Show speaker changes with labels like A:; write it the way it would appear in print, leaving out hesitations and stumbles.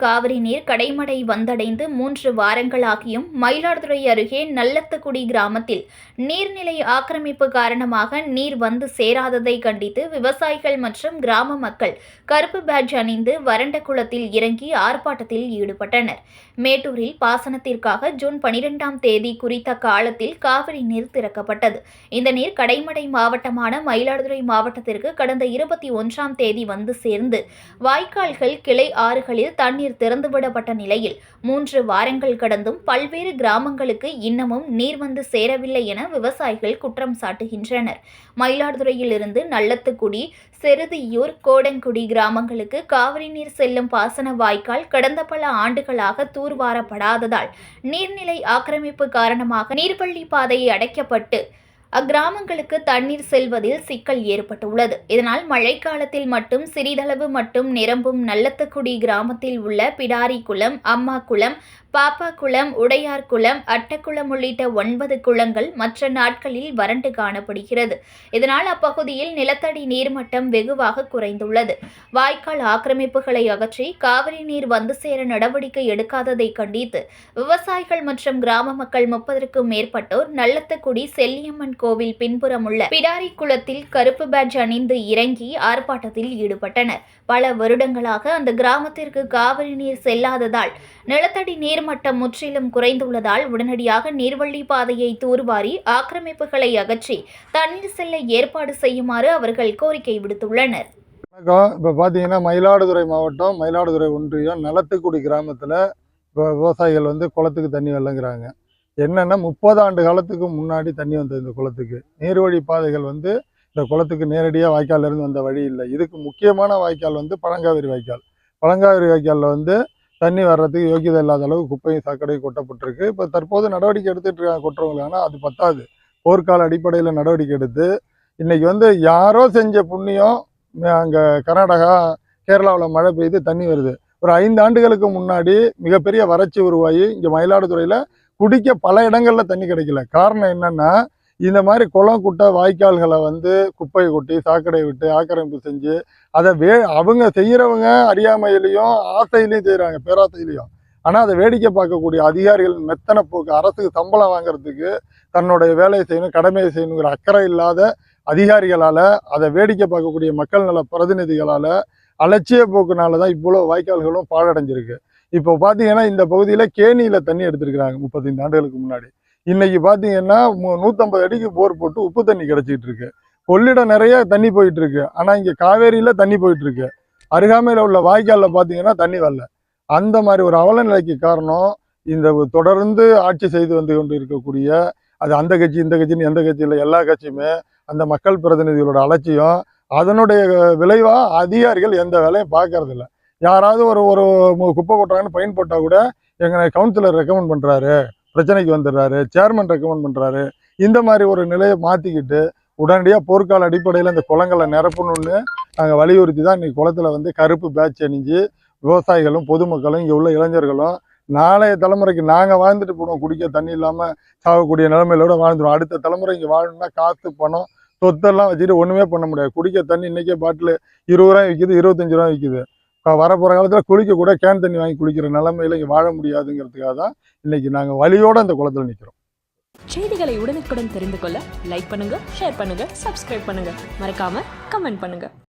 A: காவிரி நீர் கடைமடை வந்தடைந்து 3 வாரங்களாகியும் மயிலாடுதுறை அருகே நல்லத்துக்குடி கிராமத்தில் நீர்நிலை ஆக்கிரமிப்பு காரணமாக நீர் வந்து சேராததை கண்டித்து விவசாயிகள் மற்றும் கிராம மக்கள் கருப்பு பேட்ஜ் அணிந்து வறண்ட குளத்தில் இறங்கி ஆர்ப்பாட்டத்தில் ஈடுபட்டனர். மேட்டூரில் பாசனத்திற்காக ஜூன் 12ஆம் தேதி குறித்த காலத்தில் காவிரி நீர் திறக்கப்பட்டது. இந்த நீர் கடைமடை மாவட்டமான மயிலாடுதுறை மாவட்டத்திற்கு கடந்த 21ஆம் தேதி வந்து சேர்ந்து வாய்க்கால்கள் கிளை ஆறுகளில் தண்ணீர் திறந்துவிடப்பட்ட நிலையில் 3 வாரங்கள் கடந்தும் பல்வேறு கிராமங்களுக்கு இன்னமும் நீர் வந்து சேரவில்லை என விவசாயிகள் குற்றம் சாட்டுகின்றனர். மயிலாடுதுறையிலிருந்து நல்லத்துக்குடி, செருதியூர், கோடங்குடி கிராமங்களுக்கு காவிரி நீர் செல்லும் பாசன வாய்க்கால் கடந்த பல ஆண்டுகளாக தூர்வாரப்படாததால் நீர்நிலை ஆக்கிரமிப்பு காரணமாக நீர்வழி பாதை அடைக்கப்பட்டு அக்கிராமங்களுக்கு தண்ணீர் செல்வதில் சிக்கல் ஏற்பட்டுள்ளது. இதனால் மழைக்காலத்தில் மட்டும் சிறிதளவு மட்டும் நிரம்பும் நல்லத்துக்குடி கிராமத்தில் உள்ள பிடாரி குளம், அம்மா குளம், பாப்பா குளம், உடையார் குளம், அட்டக்குளம் உள்ளிட்ட 9 குளங்கள் மற்ற நாட்களில் வறண்டு காணப்படுகிறது. இதனால் அப்பகுதியில் நிலத்தடி நீர்மட்டம் வெகுவாக குறைந்துள்ளது. வாய்க்கால் ஆக்கிரமிப்புகளை அகற்றி காவிரி நீர் வந்து சேர நடவடிக்கை எடுக்காததை கண்டித்து விவசாயிகள் மற்றும் கிராம மக்கள் 30க்கும் மேற்பட்டோர் நல்லத்துக்குடி செல்லியம்மன் கோவில் பின்புறம் உள்ள பிடாரி குளத்தில் கருப்பு பேட்ஜ் அணிந்து இறங்கி ஆர்ப்பாட்டத்தில் ஈடுபட்டனர். பல வருடங்களாக அந்த கிராமத்திற்கு காவிரி நீர் செல்லாததால் நிலத்தடி நீர்மட்டம் முற்றிலும் குறைந்துள்ளதால் உடனடியாக நீர்வழி பாதையை தூர்வாரி ஆக்கிரமிப்புகளை அகற்றி தண்ணீர் செல்ல ஏற்பாடு செய்யுமாறு அவர்கள் கோரிக்கை விடுத்துள்ளனர்.
B: இப்போ பார்த்தீங்கன்னா மயிலாடுதுறை மாவட்டம், மயிலாடுதுறை ஒன்றியம் நல்லத்துக்குடி கிராமத்தில் இப்போ விவசாயிகள் குளத்துக்கு தண்ணி வரலங்கிறாங்க. என்னென்னா 30 ஆண்டு காலத்துக்கு முன்னாடி தண்ணி வந்தது. இந்த குளத்துக்கு நீர்வழி பாதைகள் இந்த குளத்துக்கு நேரடியாக வாய்க்காலிருந்து வந்த வழி இல்லை. இதுக்கு முக்கியமான வாய்க்கால் பழங்காவிரி வாய்க்கால். பழங்காவிரி வாய்க்காலில் தண்ணி வர்றதுக்கு யோகியதை இல்லாத அளவு குப்பையும் சாக்கடையும் கொட்டப்பட்டிருக்கு. இப்போ தற்போது நடவடிக்கை எடுத்துகிட்டு இருக்காங்க கொட்டுறவங்க. ஆனால் அது பத்தாது. போர்க்கால அடிப்படையில் நடவடிக்கை எடுத்து இன்றைக்கி யாரோ செஞ்ச புண்ணியம் அங்கே கர்நாடகா, கேரளாவில் மழை பெய்து தண்ணி வருது. ஒரு 5 ஆண்டுகளுக்கு முன்னாடி மிகப்பெரிய வறட்சி உருவாகி இங்கே மயிலாடுதுறையில் குடிக்க பல இடங்களில் தண்ணி கிடைக்கல. காரணம் என்னென்னா இந்த மாதிரி குளம் குட்டை வாய்க்கால்களை குப்பையை கொட்டி சாக்கடை விட்டு ஆக்கிரமிப்பு செஞ்சு அதை அவங்க செய்கிறவங்க அறியாமையிலையும் ஆசையிலையும் செய்கிறாங்க, பேராசையிலையும். ஆனால் அதை வேடிக்கை பார்க்கக்கூடிய அதிகாரிகள் மெத்தனை போக்கு, அரசுக்கு சம்பளம் வாங்குறதுக்கு தன்னுடைய வேலையை செய்யணும், கடமையை செய்யணுங்கிற அக்கறை இல்லாத அதிகாரிகளால், அதை வேடிக்கை பார்க்கக்கூடிய மக்கள் நல பிரதிநிதிகளால் அலட்சிய போக்குனால தான் இவ்வளோ வாய்க்கால்களும் பாழடைஞ்சிருக்கு. இப்போ பார்த்தீங்கன்னா இந்த பகுதியில் கேணியில் தண்ணி எடுத்துருக்குறாங்க 35 ஆண்டுகளுக்கு முன்னாடி. இன்னைக்கு பார்த்தீங்கன்னா 150 அடிக்கு போர் போட்டு உப்பு தண்ணி கிடச்சிட்டு இருக்கு. கொள்ளிடம் நிறைய தண்ணி போயிட்டு இருக்கு. ஆனால் இங்கே காவேரியில் தண்ணி போயிட்டு இருக்கு. அருகாமையில் உள்ள வாய்க்காலில் பார்த்தீங்கன்னா தண்ணி வரல. அந்த மாதிரி ஒரு அவல நிலைக்கு காரணம் இந்த தொடர்ந்து ஆட்சி செய்து கொண்டு இருக்கக்கூடிய அது அந்த கட்சி இந்த கட்சின்னு எந்த கட்சியில் எல்லா கட்சியுமே அந்த மக்கள் பிரதிநிதிகளோட அலட்சியம். அதனுடைய விளைவாக அதிகாரிகள் எந்த வேலையும் பார்க்கறதில்ல. யாராவது ஒரு குப்பை கொட்டுறாங்கன்னு ஃபைன் போட்டால் கூட எங்களை கவுன்சிலர் ரெக்கமெண்ட் பண்ணுறாரு, பிரச்சனைக்கு வந்துடுறாரு, சேர்மன் ரெக்கமெண்ட் பண்ணுறாரு. இந்த மாதிரி ஒரு நிலையை மாற்றிக்கிட்டு உடனடியாக போர்க்கால அடிப்படையில் இந்த குளங்களை நிரப்பணும்னு நாங்கள் வலியுறுத்தி தான் இன்றைக்கி குளத்தில் கருப்பு பேட்ச் அணிஞ்சு விவசாயிகளும் பொதுமக்களும் இங்கே உள்ள இளைஞர்களும் நாளைய தலைமுறைக்கு நாங்கள் வாழ்ந்துட்டு போடுவோம். குடிக்க தண்ணி இல்லாமல் சாகக்கூடிய நிலைமையிலோட வாழ்ந்துடும். அடுத்த தலைமுறை இங்கே வாழணும்னா காசு, பணம், சொத்தெல்லாம் வச்சுட்டு ஒன்றுமே பண்ண முடியாது. குடிக்க தண்ணி இன்றைக்கே பாட்டில் 20 ரூபாய் விற்கிது, 25 ரூபாய் விற்கிது. வரப்போகிற காலத்தில் குளிக்க கூட கேன் தண்ணி வாங்கி குளிக்கிற நிலைமையில இங்கே வாழ முடியாதுங்கிறதுக்காக தான் இன்னைக்கு நாங்கள் வலியோடு அந்த குளத்தில் நிற்கிறோம்.
C: செய்திகளை உடனுக்குடன் தெரிந்து கொள்ள லைக் பண்ணுங்க, ஷேர் பண்ணுங்க, சப்ஸ்கிரைப் பண்ணுங்க, மறக்காம கமெண்ட் பண்ணுங்க.